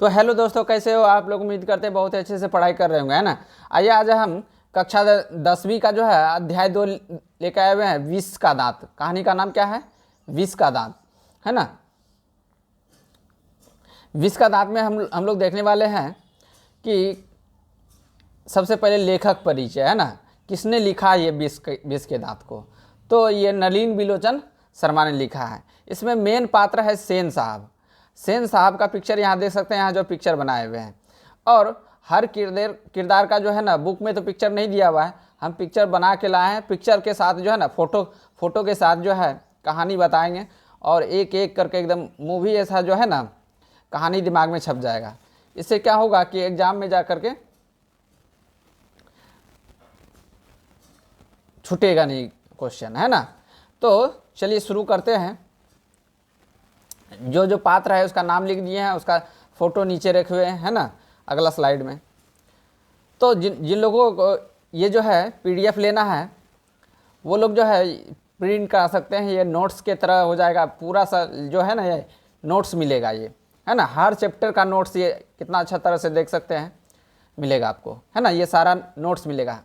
तो हेलो दोस्तों, कैसे हो आप लोग। उम्मीद करते हैं बहुत अच्छे से पढ़ाई कर रहे होंगे, है ना। आइए आज हम कक्षा 10वीं का जो है अध्याय 2 लेकर आए हुए हैं, विष का दांत। कहानी का नाम क्या है? विष का दांत, है ना। विष का दांत में हम लोग देखने वाले हैं कि सबसे पहले लेखक परिचय, है ना। किसने लिखा ये विष के दांत को? तो ये नलिन बिलोचन शर्मा ने लिखा है। इसमें मेन पात्र है सेन साहब। सेन साहब का पिक्चर यहाँ देख सकते हैं, यहाँ जो पिक्चर बनाए हुए हैं। और हर किरदार का जो है ना, बुक में तो पिक्चर नहीं दिया हुआ है, हम पिक्चर बना के लाए हैं। पिक्चर के साथ जो है ना, फोटो के साथ जो है कहानी बताएंगे। और एक एक करके एकदम मूवी ऐसा जो है ना, कहानी दिमाग में छप जाएगा। इससे क्या होगा कि एग्जाम में जा करके छूटेगा नहीं क्वेश्चन, है ना। तो चलिए शुरू करते हैं। जो जो पात्र है उसका नाम लिख दिए हैं, उसका फोटो नीचे रखे हुए हैं, है ना, अगला स्लाइड में। तो जिन लोगों को ये जो है पीडीएफ लेना है, वो लोग जो है प्रिंट करा सकते हैं। ये नोट्स के तरह हो जाएगा पूरा सा, जो है ना, ये नोट्स मिलेगा, ये है ना। हर चैप्टर का नोट्स ये कितना अच्छा तरह से देख सकते हैं, मिलेगा आपको, है ना। ये सारा नोट्स मिलेगा।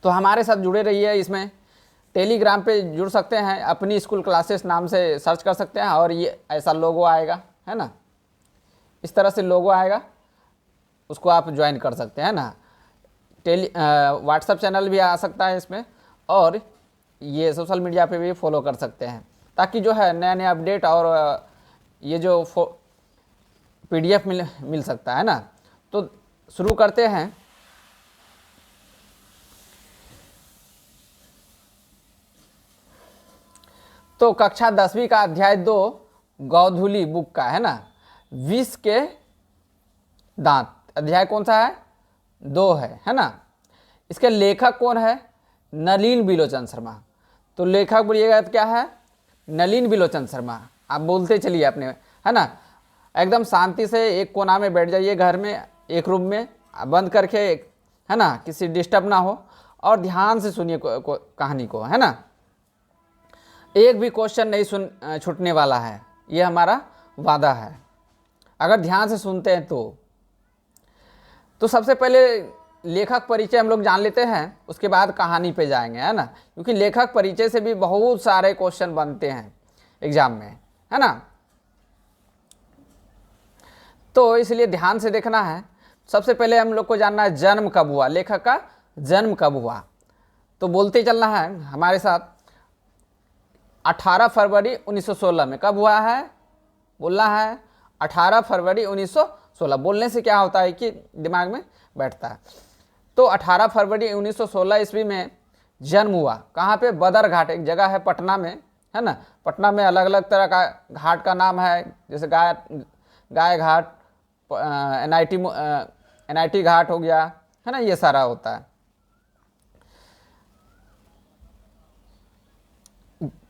तो हमारे साथ जुड़े रहिए। इसमें टेलीग्राम पे जुड़ सकते हैं, अपनी स्कूल क्लासेस नाम से सर्च कर सकते हैं और ये ऐसा लोगो आएगा, है ना। इस तरह से लोगो आएगा, उसको आप ज्वाइन कर सकते हैं ना। व्हाट्सएप चैनल भी आ सकता है इसमें, और ये सोशल मीडिया पे भी फॉलो कर सकते हैं, ताकि जो है नया नया अपडेट और ये जो पीडीएफ मिल सकता है ना। तो शुरू करते हैं। तो कक्षा 10वीं का अध्याय 2 गोधूली बुक का, है ना, विष के दांत। अध्याय कौन सा है? 2 है ना। इसके लेखक कौन है? नलिन बिलोचन शर्मा। तो लेखक बोलिएगा तो क्या है? नलिन बिलोचन शर्मा। आप बोलते चलिए अपने, है ना। एकदम शांति से एक कोना में बैठ जाइए घर में, एक रूम में बंद करके, है ना, किसी डिस्टर्ब ना हो, और ध्यान से सुनिए कहानी को, है ना। एक भी क्वेश्चन नहीं छूटने वाला है, ये हमारा वादा है, अगर ध्यान से सुनते हैं तो सबसे पहले लेखक परिचय हम लोग जान लेते हैं, उसके बाद कहानी पे जाएंगे, है ना। क्योंकि लेखक परिचय से भी बहुत सारे क्वेश्चन बनते हैं एग्जाम में, है ना। तो इसलिए ध्यान से देखना है। सबसे पहले हम लोग को जानना है जन्म कब हुआ, लेखक का जन्म कब हुआ। तो बोलते चलना है हमारे साथ। 18 फरवरी 1916 में। कब हुआ है? बोलना है 18 फरवरी 1916। बोलने से क्या होता है कि दिमाग में बैठता है। तो 18 फरवरी 1916 ईस्वी में जन्म हुआ। कहाँ पे? बदर घाट, एक जगह है पटना में, है ना। पटना में अलग अलग तरह का घाट का नाम है, जैसे गाय घाट, एनआईटी घाट हो गया, है ना, ये सारा होता है।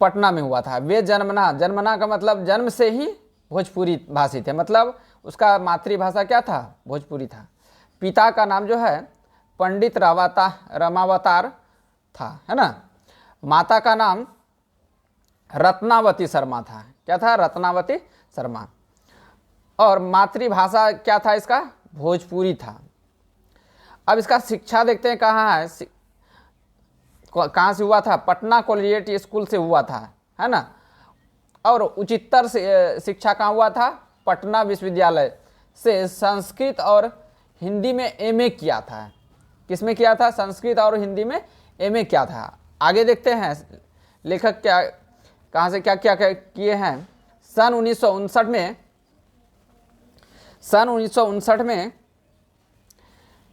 पटना में हुआ था। वे जन्मना का मतलब जन्म से ही भोजपुरी भाषी थे, मतलब उसका मातृभाषा क्या था? भोजपुरी था। पिता का नाम जो है पंडित रमावतार था, है ना। माता का नाम रत्नावती शर्मा था। क्या था? रत्नावती शर्मा। और मातृभाषा क्या था इसका? भोजपुरी था। अब इसका शिक्षा देखते हैं कहाँ है, कहाँ से हुआ था? पटना कॉलेजिएट स्कूल से हुआ था, है ना। और उच्चतर शिक्षा कहाँ हुआ था? पटना विश्वविद्यालय से संस्कृत और हिंदी में एमए किया था। किसमें किया था? संस्कृत और हिंदी में एमए किया था। आगे देखते हैं लेखक क्या, कहाँ से क्या क्या किए हैं। सन 1959 में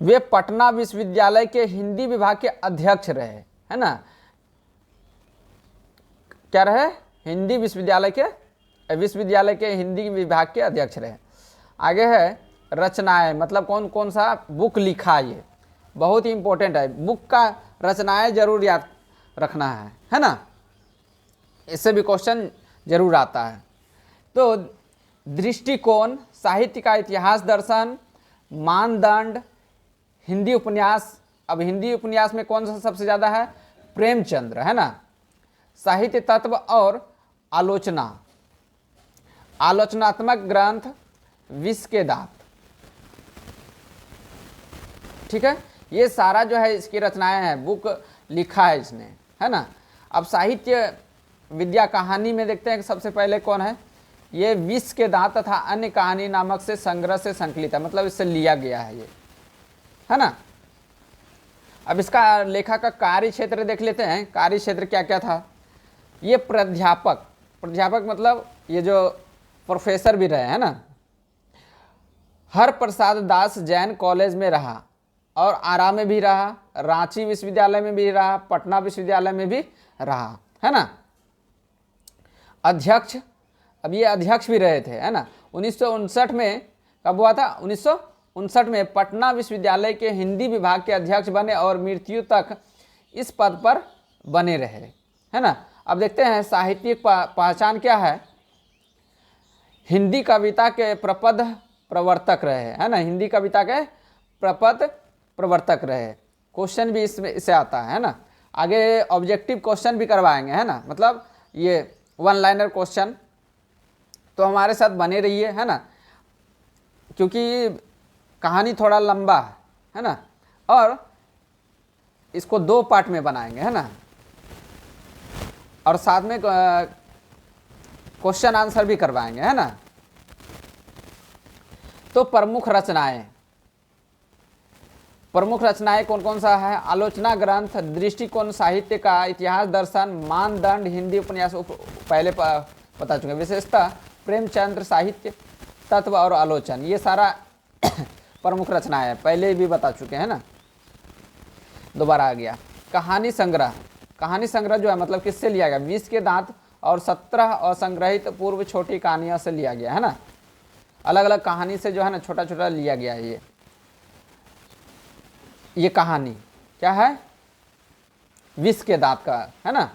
वे पटना विश्वविद्यालय के हिंदी विभाग के अध्यक्ष रहे, है ना। क्या रहे? हिंदी विश्वविद्यालय के हिंदी विभाग के अध्यक्ष रहे। आगे है रचनाएं, मतलब कौन कौन सा बुक लिखा, ये बहुत ही इंपॉर्टेंट है। बुक का रचनाएं जरूर याद रखना है ना। इससे भी क्वेश्चन जरूर आता है। तो दृष्टिकोण, साहित्य का इतिहास, दर्शन, मानदंड, हिंदी उपन्यास। अब हिंदी उपन्यास में कौन सा सबसे ज़्यादा है? प्रेमचंद्र, है ना। साहित्य तत्व और आलोचना, आलोचनात्मक ग्रंथ, विष के दांत। ठीक है, ये सारा जो है इसकी रचनाएं हैं, बुक लिखा है इसने, है ना। अब साहित्य विद्या कहानी में देखते हैं कि सबसे पहले कौन है, ये विष के दांत तथा अन्य कहानी नामक से संग्रह से संकलित है, मतलब इससे लिया गया है ये, है ना। अब इसका लेखक का कार्य क्षेत्र देख लेते हैं, कार्य क्षेत्र क्या क्या था। ये प्राध्यापक, प्राध्यापक मतलब ये जो प्रोफेसर भी रहे, है ना। हर प्रसाद दास जैन कॉलेज में रहा और आरा में भी रहा, रांची विश्वविद्यालय में भी रहा, पटना विश्वविद्यालय में भी रहा, है ना। अध्यक्ष, अब ये अध्यक्ष भी रहे थे, है ना। 1959 में कब हुआ था, 1959 में पटना विश्वविद्यालय के हिंदी विभाग के अध्यक्ष बने और मृत्यु तक इस पद पर बने रहे, है ना। अब देखते हैं साहित्यिक पहचान क्या है। हिंदी कविता के प्रपद प्रवर्तक रहे, है ना, हिंदी कविता के प्रपद प्रवर्तक रहे। क्वेश्चन भी इससे आता है ना, आगे ऑब्जेक्टिव क्वेश्चन भी करवाएंगे, है ना, मतलब ये वन लाइनर क्वेश्चन। तो हमारे साथ बने रहिए, है ना, क्योंकि कहानी थोड़ा लंबा है ना, और इसको 2 पार्ट में बनाएंगे, है ना, और साथ में क्वेश्चन आंसर भी करवाएंगे, है ना। तो प्रमुख रचनाएं, प्रमुख रचनाएं कौन कौन सा है, आलोचना ग्रंथ, दृष्टिकोण साहित्य का, इतिहास दर्शन, मानदंड, हिंदी उपन्यास पहले बता चुके, विशेषता प्रेमचंद्र, साहित्य तत्व और आलोचन, ये सारा प्रमुख रचनाएं है, पहले भी बता चुके हैं ना, दोबारा आ गया। कहानी संग्रह, कहानी संग्रह जो है मतलब किससे लिया गया, विष के दांत और 17 असंग्रहित पूर्व छोटी कहानियों से लिया गया, है ना। अलग अलग कहानी से जो है ना छोटा छोटा लिया गया है ये कहानी क्या है, विष के दांत का, है ना।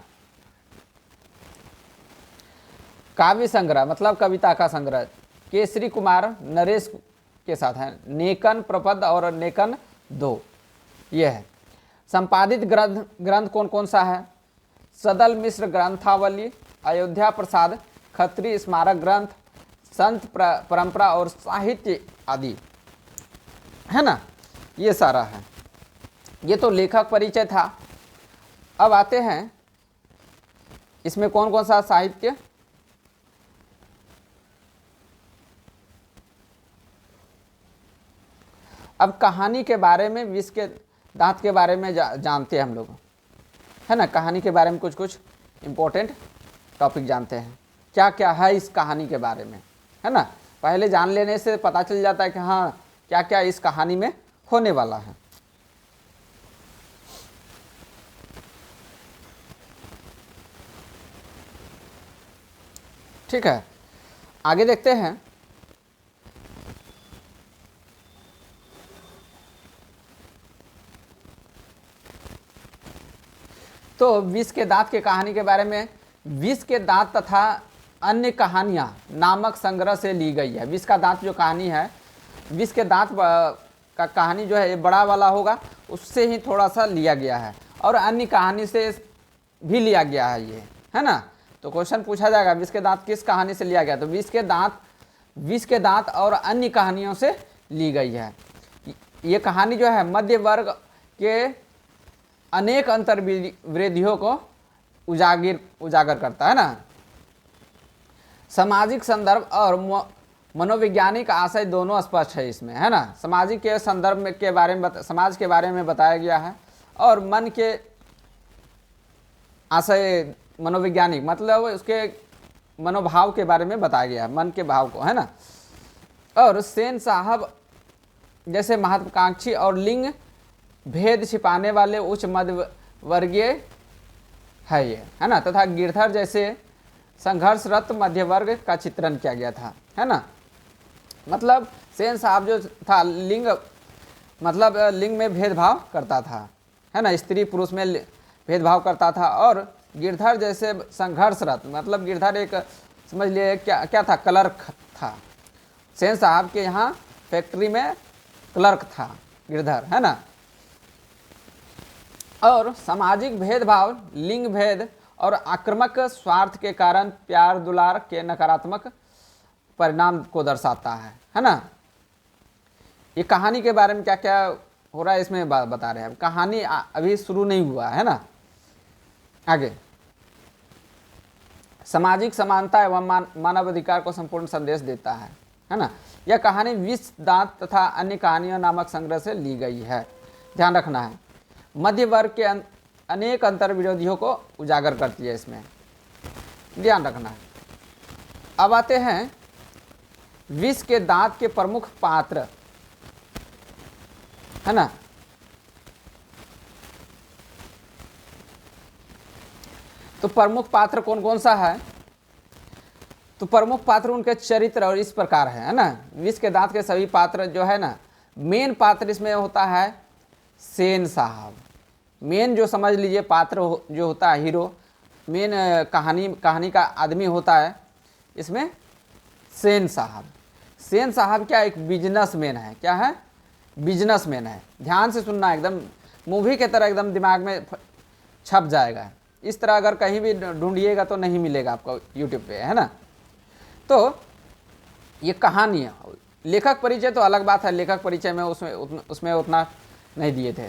काव्य संग्रह मतलब कविता का संग्रह, केसरी कुमार नरेश के साथ है, नेकन प्रपद और नेकन 2 ये है। संपादित ग्रंथ कौन कौन सा है, सदल मिश्र ग्रंथावली, अयोध्या प्रसाद खत्री स्मारक ग्रंथ, संत परंपरा और साहित्य आदि, है ना, ये सारा है। ये तो लेखक परिचय था। अब आते हैं इसमें कौन कौन सा साहित्य, अब कहानी के बारे में, विष के दांत के बारे में जानते हैं हम लोग, है ना। कहानी के बारे में कुछ कुछ इम्पोर्टेंट टॉपिक जानते हैं, क्या क्या है इस कहानी के बारे में, है ना। पहले जान लेने से पता चल जाता है कि हाँ क्या क्या इस कहानी में होने वाला है। ठीक है, आगे देखते हैं। तो विष के दांत के कहानी के बारे में, विष के दांत तथा अन्य कहानियां नामक संग्रह से ली गई है। विष का दांत जो कहानी है, विष के दांत का कहानी जो है ये बड़ा वाला होगा, उससे ही थोड़ा सा लिया गया है, और अन्य कहानी से भी लिया गया है ये, है ना। तो क्वेश्चन पूछा जाएगा विष के दांत किस कहानी से लिया गया, तो विष के दांत और अन्य कहानियों से ली गई है। ये कहानी जो है मध्य वर्ग के अनेक अंतर्वृद्धियों को उजागर करता है ना। सामाजिक संदर्भ और मनोवैज्ञानिक आशय दोनों स्पष्ट है इसमें, है ना। सामाजिक के संदर्भ में के बारे में समाज के बारे में बताया गया है, और मन के आशय मनोवैज्ञानिक मतलब उसके मनोभाव के बारे में बताया गया है, मन के भाव को, है ना। और सेन साहब जैसे महत्वाकांक्षी और लिंग भेद छिपाने वाले उच्च मध्य वर्गीय है ये, है ना, तथा गिरधर जैसे संघर्षरत मध्य वर्ग का चित्रण किया गया था, है ना। मतलब सेन साहब जो था लिंग मतलब लिंग में भेदभाव करता था, है ना, स्त्री पुरुष में भेदभाव करता था। और गिरधर जैसे संघर्षरत मतलब गिरधर एक समझ लिए क्या था, क्लर्क था। सेन साहब के यहाँ फैक्ट्री में क्लर्क था गिरधर, है ना। और सामाजिक भेदभाव, लिंग भेद और आक्रामक स्वार्थ के कारण प्यार दुलार के नकारात्मक परिणाम को दर्शाता है ना। ये कहानी के बारे में क्या क्या हो रहा है इसमें बता रहे हैं। कहानी अभी शुरू नहीं हुआ है ना। आगे, सामाजिक समानता एवं मानवाधिकार को संपूर्ण संदेश देता है ना। यह कहानी विष दांत तथा अन्य कहानियों नामक संग्रह से ली गई है। ध्यान रखना है, मध्य वर्ग के अनेक अंतर विरोधियों को उजागर करती है इसमें, ध्यान रखना है। अब आते हैं विष के दांत के प्रमुख पात्र, है ना। तो प्रमुख पात्र कौन कौन सा है? तो प्रमुख पात्र उनके चरित्र और इस प्रकार है ना। विष के दांत के सभी पात्र जो है ना, मेन पात्र इसमें होता है सेन साहब। मेन जो समझ लीजिए पात्र जो होता है, हीरो, मेन कहानी का आदमी होता है इसमें सेन साहब। सेन साहब क्या एक बिजनेसमैन है। क्या है? बिजनेसमैन है। ध्यान से सुनना, एकदम मूवी के तरह एकदम दिमाग में छप जाएगा। इस तरह अगर कहीं भी ढूंढिएगा तो नहीं मिलेगा आपको यूट्यूब पे, है ना। तो ये कहानी है। लेखक परिचय तो अलग बात है, लेखक परिचय में उसमें उतना नहीं दिए थे,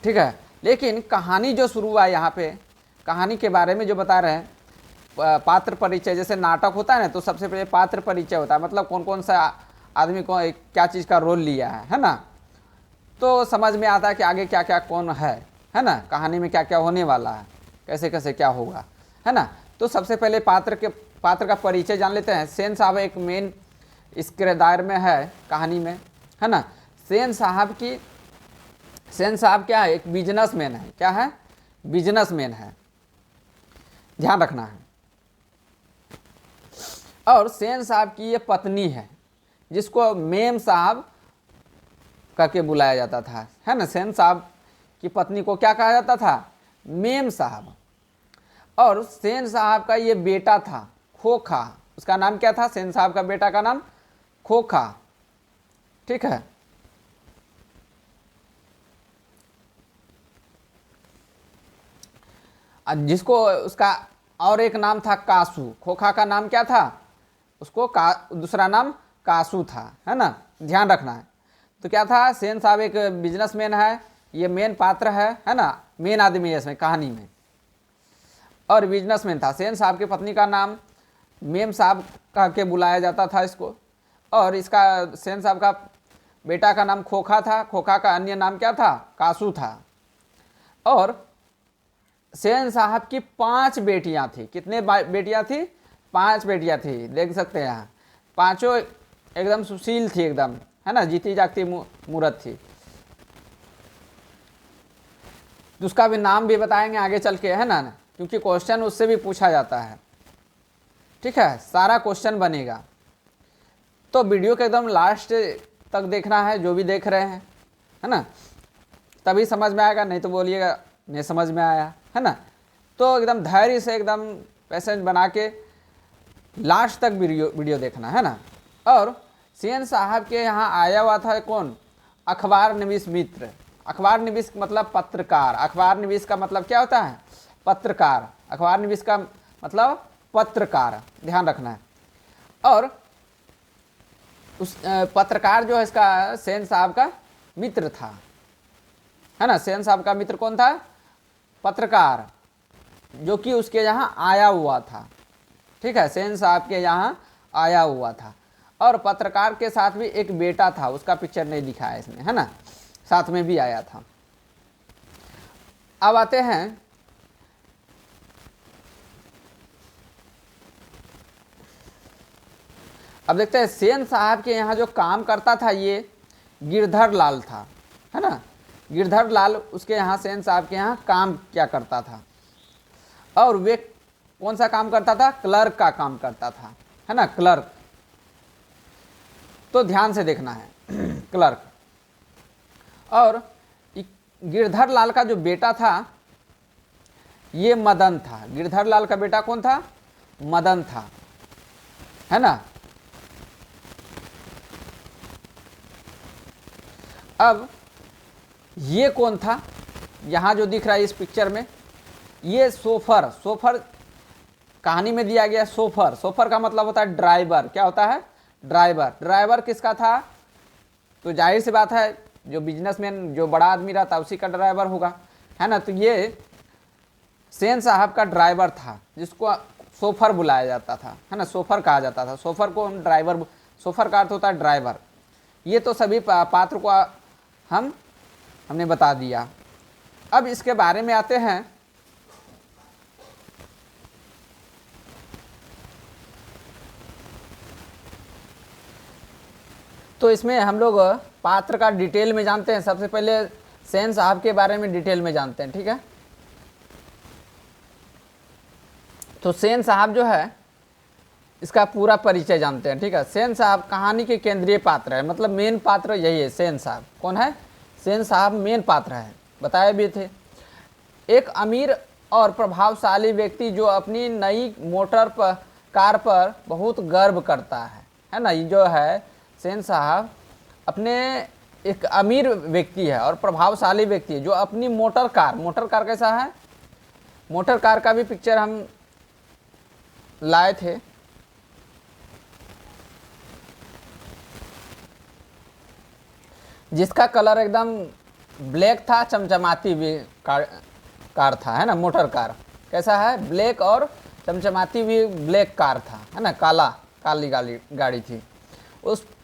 ठीक है। लेकिन कहानी जो शुरू हुआ है यहाँ पे, कहानी के बारे में जो बता रहे हैं, पात्र परिचय, जैसे नाटक होता है ना, तो सबसे पहले पात्र परिचय होता है, मतलब कौन कौन सा आदमी को क्या चीज़ का रोल लिया है ना। तो समझ में आता है कि आगे क्या क्या कौन है ना, कहानी में क्या क्या होने वाला है, कैसे कैसे क्या होगा, है ना। तो सबसे पहले पात्र का परिचय जान लेते हैं। सेन साहब एक मेन इस किरदार में है कहानी में, है ना। सेन साहब क्या है? एक बिजनेसमैन है। क्या है? बिजनेसमैन है, ध्यान रखना है। और सेन साहब की ये पत्नी है जिसको मेम साहब करके बुलाया जाता था, है ना। सेन साहब की पत्नी को क्या कहा जाता था? मेम साहब। और सेन साहब का ये बेटा था खोखा। उसका नाम क्या था? सेन साहब का बेटा का नाम खोखा, ठीक है। जिसको उसका और एक नाम था कासू। खोखा का नाम क्या था? उसको दूसरा नाम कासू था, है ना। ध्यान रखना है। तो क्या था? सेन साहब एक बिजनेसमैन है, ये मेन पात्र है ना, मेन आदमी है इसमें कहानी में, और बिजनेसमैन था। सेन साहब की पत्नी का नाम मेम साहब कह के बुलाया जाता था इसको। और इसका सेन साहब का बेटा का नाम खोखा था। खोखा का अन्य नाम क्या था? कासू था। और सेन साहब की 5 बेटियां थी। कितने बेटियां थी? 5 बेटियां थी, देख सकते हैं यहाँ। पांचों एकदम सुशील थी, एकदम, है ना, जीती जागती मूरत थी। उसका भी नाम भी बताएंगे आगे चल के, है ना, क्योंकि क्वेश्चन उससे भी पूछा जाता है, ठीक है। सारा क्वेश्चन बनेगा, तो वीडियो के एकदम लास्ट तक देखना है जो भी देख रहे हैं, है ना, तभी समझ में आएगा। नहीं तो बोलिएगा नहीं समझ में आया, है ना। तो एकदम धैर्य से, एकदम पेशेंस बना के लास्ट तक वीडियो देखना, है ना। और सेन साहब के यहाँ आया हुआ था कौन? अखबार निवीश मित्र। अखबार निवीश मतलब पत्रकार। अखबार निवीश का मतलब क्या होता है? पत्रकार। अखबार निवीश का मतलब पत्रकार, ध्यान रखना है। और उस पत्रकार जो है इसका सेन साहब का मित्र था, है ना। सेन साहब का मित्र कौन था? पत्रकार, जो कि उसके यहाँ आया हुआ था, ठीक है। सेन साहब के यहाँ आया हुआ था। और पत्रकार के साथ भी एक बेटा था, उसका पिक्चर नहीं दिखा है इसमें, है ना, साथ में भी आया था। अब आते हैं अब देखते हैं सेन साहब के यहाँ जो काम करता था ये गिरधर लाल था, है ना। गिरधर लाल उसके यहाँ सेन साहब के यहाँ काम क्या करता था? और वे कौन सा काम करता था? क्लर्क का काम करता था, है ना, क्लर्क। तो ध्यान से देखना है क्लर्क। और गिरधर लाल का जो बेटा था ये मदन था। गिरधर लाल का बेटा कौन था? मदन था, है ना। अब ये कौन था? यहाँ जो दिख रहा है इस पिक्चर में, ये सोफर। सोफर कहानी में दिया गया सोफर। सोफर का मतलब होता है ड्राइवर। क्या होता है? ड्राइवर, ड्राइवर किसका था? तो जाहिर सी बात है जो बिजनेसमैन, जो बड़ा आदमी रहता उसी का ड्राइवर होगा, है ना। तो ये सेन साहब का ड्राइवर था, जिसको सोफर बुलाया जाता था, है ना, सोफर कहा जाता था। सोफर को हम ड्राइवर, सोफर का अर्थ होता है ड्राइवर। ये तो सभी पात्र को हमने बता दिया। अब इसके बारे में आते हैं। तो इसमें हम लोग पात्र का डिटेल में जानते हैं। सबसे पहले सेन साहब के बारे में डिटेल में जानते हैं, ठीक है। तो सेन साहब जो है इसका पूरा परिचय जानते हैं, ठीक है। सेन साहब कहानी के केंद्रीय पात्र है, मतलब मेन पात्र यही है। सेन साहब कौन है? सेन साहब मेन पात्र है, बताए भी थे। एक अमीर और प्रभावशाली व्यक्ति जो अपनी नई मोटर कार पर बहुत गर्व करता है ना। ये जो है सेन साहब अपने एक अमीर व्यक्ति है और प्रभावशाली व्यक्ति है जो अपनी मोटर कार कैसा है? मोटर कार का भी पिक्चर हम लाए थे। जिसका कलर एकदम ब्लैक था, चमचमाती हुई कार था, है ना। मोटर कार कैसा है? ब्लैक और चमचमाती हुई ब्लैक कार था, है ना। काली गाड़ी थी।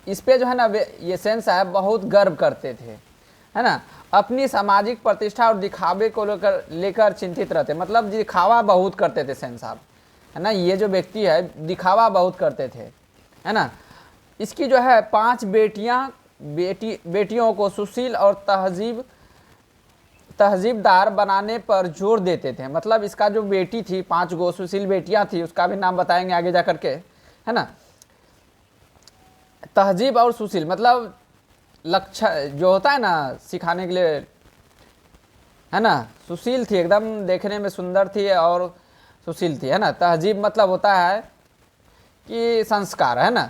इस पे जो है ना ये सेन साहब बहुत गर्व करते थे, है ना। अपनी सामाजिक प्रतिष्ठा और दिखावे को लेकर चिंतित रहते, मतलब दिखावा बहुत करते थे सेन साहब, है ना। ये जो व्यक्ति है दिखावा बहुत करते थे, है ना। इसकी जो है 5 बेटियों को सुशील और तहजीबदार बनाने पर जोर देते थे। मतलब इसका जो बेटी थी, 5 गो सुशील बेटियां थी, उसका भी नाम बताएंगे आगे जा करके, है ना। तहजीब और सुशील मतलब लक्ष्य जो होता है ना सिखाने के लिए, है ना। सुशील थी, एकदम देखने में सुंदर थी और सुशील थी, है ना। तहजीब मतलब होता है कि संस्कार, है ना,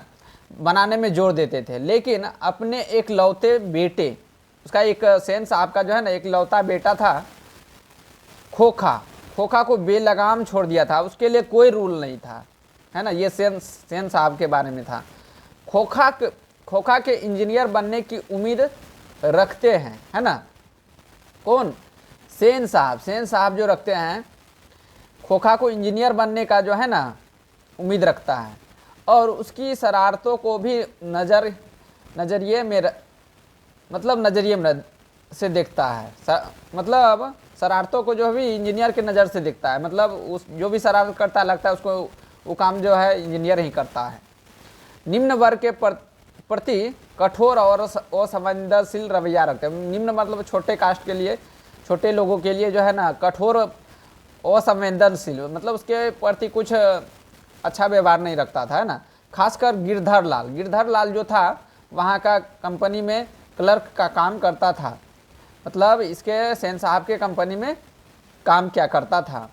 बनाने में जोर देते थे। लेकिन अपने एक लौते बेटे, उसका एक सेन साहब का जो है ना एक लौता बेटा था खोखा को बेलगाम छोड़ दिया था। उसके लिए कोई रूल नहीं था, है ना। ये सेन साहब के बारे में था। खोखा के इंजीनियर बनने की उम्मीद रखते हैं, है ना। कौन? सेन साहब जो रखते हैं खोखा को इंजीनियर बनने का जो है ना उम्मीद रखता है और उसकी शरारतों को भी नजरिए में से देखता है। मतलब शरारतों को जो भी इंजीनियर के नज़र से देखता है, मतलब उस जो भी शरारत करता है लगता है उसको वो काम जो है इंजीनियर ही करता है। निम्न वर्ग के प्रति कठोर और असंवेदनशील रवैया रखते हैं। निम्न मतलब छोटे कास्ट के लिए, छोटे लोगों के लिए जो है ना कठोर असंवेदनशील, मतलब उसके प्रति कुछ अच्छा व्यवहार नहीं रखता था, है ना। खासकर गिरधर लाल जो था वहाँ का कंपनी में क्लर्क का काम करता था। मतलब इसके सेन साहब के कंपनी में काम क्या करता था।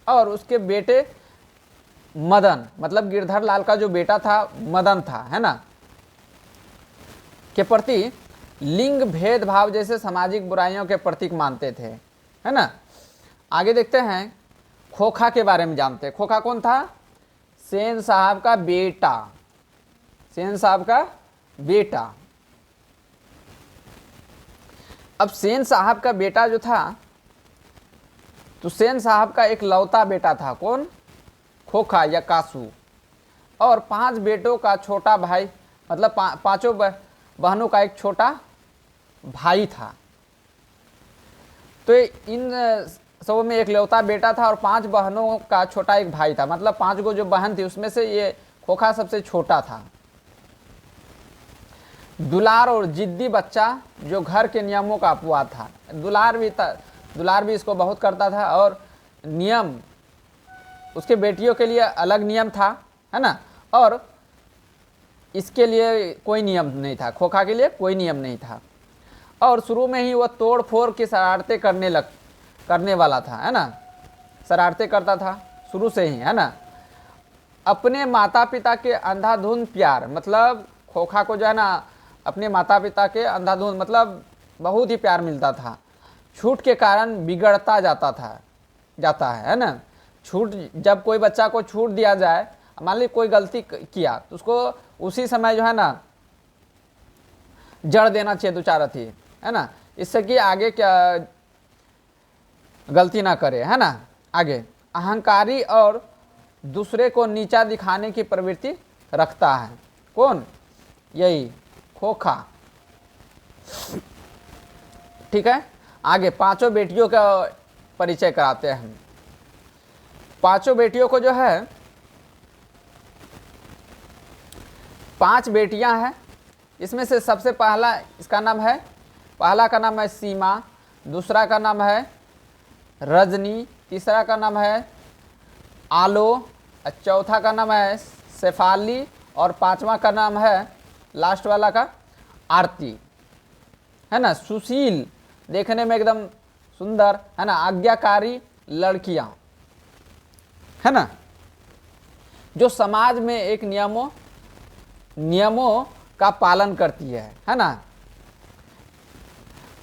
और उसके बेटे मदन, मतलब गिरधर लाल का जो बेटा था मदन था, है ना, के प्रति लिंग भेदभाव जैसे सामाजिक बुराइयों के प्रतीक मानते थे, है ना। आगे देखते हैं, खोखा के बारे में जानते हैं। खोखा कौन था? सेन साहब का बेटा, सेन साहब का बेटा। अब सेन साहब का बेटा जो था, तो सेन साहब का एक लौता बेटा था। कौन? खोखा या कासू। और 5 बेटों का छोटा भाई, मतलब पांचों बहनों का एक छोटा भाई था। तो इन सबों में एक लौता बेटा था और 5 बहनों का छोटा एक भाई था। मतलब 5 गो जो बहन थी उसमें से ये खोखा सबसे छोटा था। दुलार और जिद्दी बच्चा जो घर के नियमों का अपवाद था। दुलार भी इसको बहुत करता था और नियम उसके बेटियों के लिए अलग नियम था, है ना। और इसके लिए कोई नियम नहीं था, खोखा के लिए कोई नियम नहीं था। और शुरू में ही वह तोड़ फोड़ की शरारतें करने वाला था, है ना। शरारतें करता था शुरू से ही, है ना। अपने माता पिता के अंधाधुंध प्यार, मतलब खोखा को जो है ना अपने माता पिता के अंधाधुंध मतलब बहुत ही प्यार मिलता था। छूट के कारण बिगड़ता जाता है ना। छूट, जब कोई बच्चा को छूट दिया जाए, मान ली कोई गलती किया तो उसको उसी समय जो है ना जड़ देना चाहिए दो चार अथी, है ना, इससे कि आगे क्या गलती ना करे, है ना। आगे अहंकारी और दूसरे को नीचा दिखाने की प्रवृत्ति रखता है। कौन? यही खोखा। ठीक है, आगे पांचों बेटियों का परिचय कराते हैं हम। पांचों बेटियों को जो है, 5 बेटियां हैं, इसमें से सबसे पहला इसका नाम है, पहला का नाम है सीमा, दूसरा का नाम है रजनी, तीसरा का नाम है आलो, चौथा का नाम है शेफाली और पांचवा का नाम है लास्ट वाला का आरती, है ना। सुशील, देखने में एकदम सुंदर, है ना, आज्ञाकारी लड़कियां, है ना, जो समाज में एक नियमों का पालन करती है ना,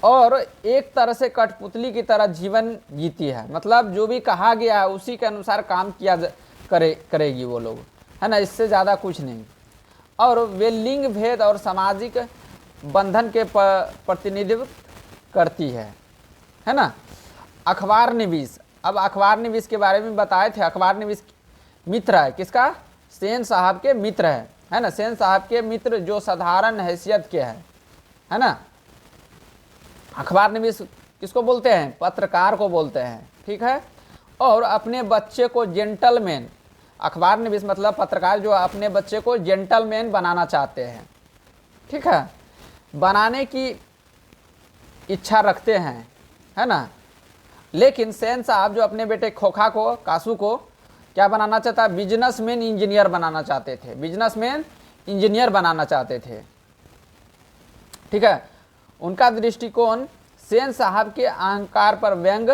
और एक तरह से कठपुतली की तरह जीवन जीती है। मतलब जो भी कहा गया है उसी के अनुसार काम किया करेगी वो लोग, है ना, इससे ज़्यादा कुछ नहीं। और वे लिंग भेद और सामाजिक बंधन के प्रतिनिधित्व करती है ना। अखबार निवीस, अब अखबार निवीस के बारे में बताए थे। अखबार निवीस मित्र है किसका? सेन साहब के मित्र है ना। सेन साहब के मित्र जो साधारण हैसियत के है ना। अखबार निवीस किसको बोलते हैं? पत्रकार को बोलते हैं, ठीक है। और अपने बच्चे को जेंटलमैन, अखबार निवीस मतलब पत्रकार जो अपने बच्चे को जेंटलमैन बनाना चाहते हैं, ठीक है, बनाने की इच्छा रखते हैं, है ना। लेकिन सेन साहब जो अपने बेटे खोखा को, कासू को क्या बनाना चाहता है? बिजनेसमैन इंजीनियर बनाना चाहते थे, बिजनेसमैन इंजीनियर बनाना चाहते थे, ठीक है। उनका दृष्टिकोण सेन साहब के अहंकार पर व्यंग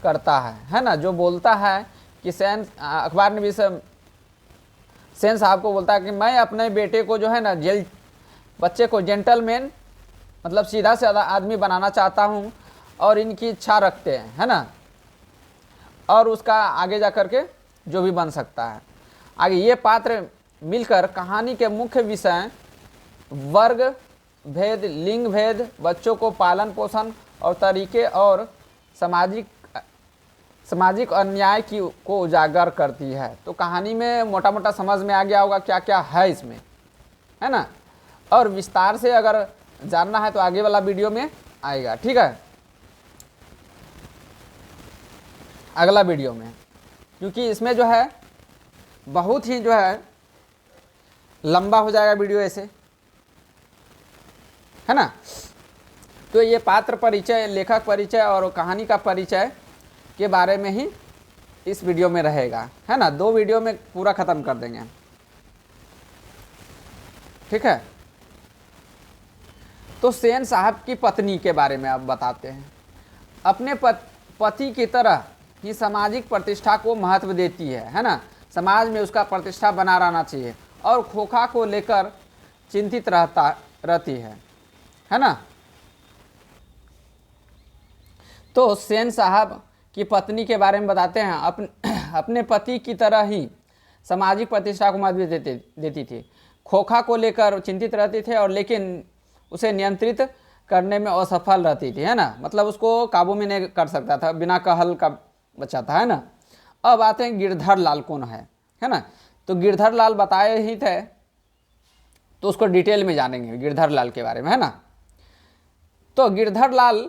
करता है ना। जो बोलता है कि अखबार निवीस सेन साहब को बोलता है कि मैं अपने बेटे को जो है ना बच्चे को जेंटलमैन मतलब सीधा साधा आदमी बनाना चाहता हूँ, और इनकी इच्छा रखते हैं, है ना, और उसका आगे जा कर के जो भी बन सकता है। आगे ये पात्र मिलकर कहानी के मुख्य विषय वर्ग भेद, लिंग भेद, बच्चों को पालन पोषण और तरीके और सामाजिक अन्याय को उजागर करती है। तो कहानी में मोटा मोटा समझ में आ गया होगा क्या क्या है इसमें, है ना। और विस्तार से अगर जानना है तो आगे वाला वीडियो में आएगा, ठीक है, अगला वीडियो में, क्योंकि इसमें जो है बहुत ही जो है लंबा हो जाएगा वीडियो ऐसे, है ना। तो ये पात्र परिचय, लेखक परिचय और कहानी का परिचय के बारे में ही इस वीडियो में रहेगा, है ना। 2 वीडियो में पूरा ख़त्म कर देंगे, ठीक है। तो सेन साहब की पत्नी के बारे में अब बताते हैं। अपने पति की तरह ही सामाजिक प्रतिष्ठा को महत्व देती है ना। समाज में उसका प्रतिष्ठा बना रहना चाहिए, और खोखा को लेकर चिंतित रहती है ना। तो सेन साहब की पत्नी के बारे में बताते हैं। अपने पति की तरह ही सामाजिक प्रतिष्ठा को महत्व देती थी। खोखा को लेकर चिंतित रहती थे, और लेकिन उसे नियंत्रित करने में असफल रहती थी, है ना। मतलब उसको काबू में नहीं कर सकता था, बिना कहल का बच्चा था, है ना। अब आते हैं गिरधर लाल कौन है ना। तो गिरधर लाल बताए ही थे, तो उसको डिटेल में जानेंगे गिरधर लाल के बारे में, है ना। तो गिरधर लाल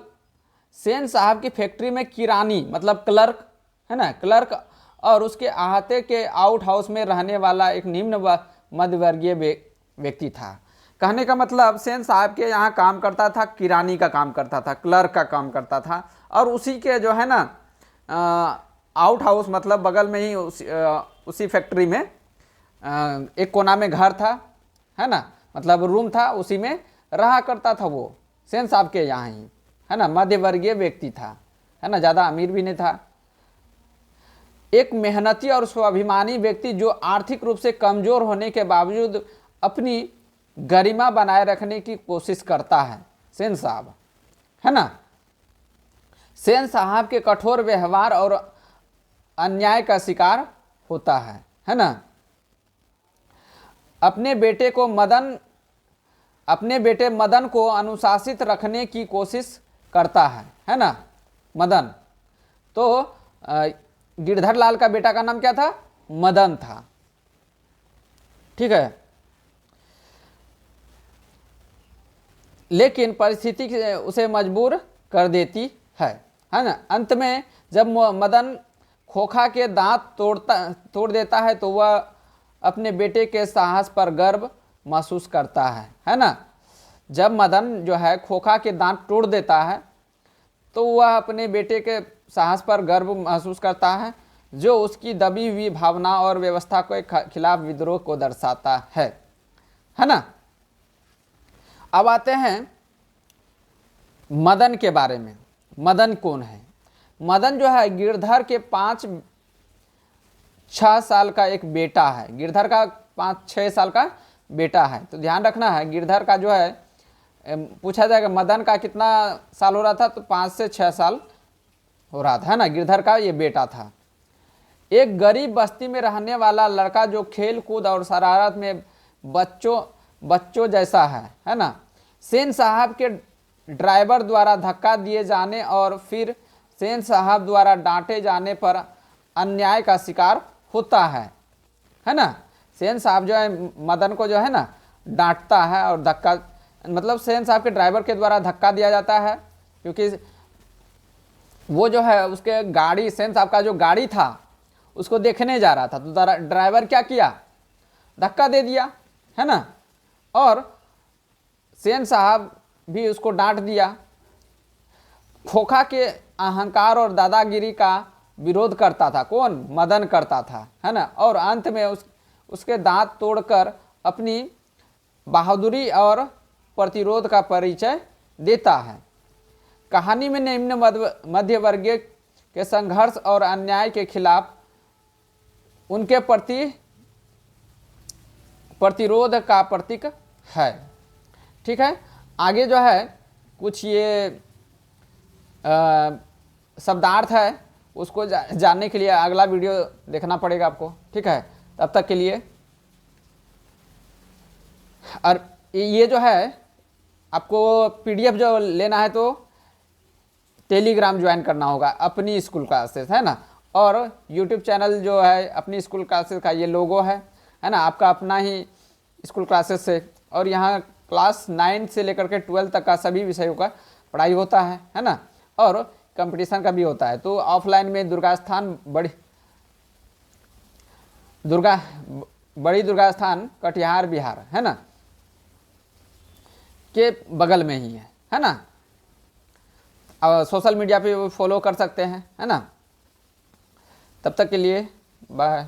सेन साहब की फैक्ट्री में किरानी मतलब क्लर्क, है ना, क्लर्क, और उसके अहाते के आउट हाउस में रहने वाला एक निम्न मध्यवर्गीय व्यक्ति था। कहने का मतलब सेन साहब के यहाँ काम करता था, किरानी का काम करता था, क्लर्क का काम करता था, और उसी के जो है ना आउट हाउस मतलब बगल में ही उसी फैक्ट्री में एक कोना में घर था, है ना, मतलब रूम था, उसी में रहा करता था वो सेन साहब के यहाँ ही, है ना। मध्यवर्गीय व्यक्ति था, है ना, ज़्यादा अमीर भी नहीं था। एक मेहनती और स्वाभिमानी व्यक्ति जो आर्थिक रूप से कमज़ोर होने के बावजूद अपनी गरिमा बनाए रखने की कोशिश करता है सेन साहब, है ना। सेन साहब के कठोर व्यवहार और अन्याय का शिकार होता है ना। अपने बेटे मदन को अनुशासित रखने की कोशिश करता है ना। मदन, तो गिरधर लाल का बेटा का नाम क्या था? मदन था। ठीक है, लेकिन परिस्थिति उसे मजबूर कर देती है ना। अंत में जब मदन खोखा के दांत तोड़ देता है तो वह अपने बेटे के साहस पर गर्व महसूस करता है ना। जब मदन जो है खोखा के दांत तोड़ देता है तो वह अपने बेटे के साहस पर गर्व महसूस करता है, जो उसकी दबी हुई भावना और व्यवस्था के खिलाफ विद्रोह को दर्शाता है ना। अब आते हैं मदन के बारे में। मदन कौन है? मदन जो है गिरधर के 5-6 साल का एक बेटा है। गिरधर का 5-6 साल का बेटा है। तो ध्यान रखना है, गिरधर का जो है पूछा जाएगा मदन का कितना साल हो रहा था, तो 5 से 6 साल हो रहा था, है ना। गिरधर का ये बेटा था। एक गरीब बस्ती में रहने वाला लड़का जो खेल कूद और शरारत में बच्चों जैसा है ना। सेन साहब के ड्राइवर द्वारा धक्का दिए जाने और फिर सेन साहब द्वारा डांटे जाने पर अन्याय का शिकार होता है ना। सेन साहब जो है मदन को जो है ना डांटता है और धक्का, मतलब सेन साहब के ड्राइवर के द्वारा धक्का दिया जाता है, क्योंकि वो जो है उसके गाड़ी, सेन साहब का जो गाड़ी था उसको देखने जा रहा था, तो ड्राइवर क्या किया? धक्का दे दिया, है ना। और सेन साहब भी उसको डांट दिया। खोखा के अहंकार और दादागिरी का विरोध करता था कौन? मदन करता था, है ना। और अंत में उसके दांत तोड़कर अपनी बहादुरी और प्रतिरोध का परिचय देता है। कहानी में निम्न मध्य वर्गीय के संघर्ष और अन्याय के खिलाफ उनके प्रति प्रतिरोध का प्रतीक है। ठीक है, आगे जो है कुछ ये शब्दार्थ है, उसको जानने के लिए अगला वीडियो देखना पड़ेगा आपको। ठीक है, तब तक के लिए। और ये जो है आपको पीडीएफ जो लेना है तो टेलीग्राम ज्वाइन करना होगा, अपनी स्कूल क्लासेस, है ना। और यूट्यूब चैनल जो है अपनी स्कूल क्लासेस का ये लोगो है ना, आपका अपना ही स्कूल क्लासेस से। और यहाँ क्लास 9 से लेकर के 12 तक का सभी विषयों का पढ़ाई होता है ना। और कंपटीशन का भी होता है। तो ऑफलाइन में बड़ी दुर्गा स्थान कटिहार बिहार, है ना, के बगल में ही है ना। अब सोशल मीडिया पे फॉलो कर सकते हैं, है ना। तब तक के लिए बाय।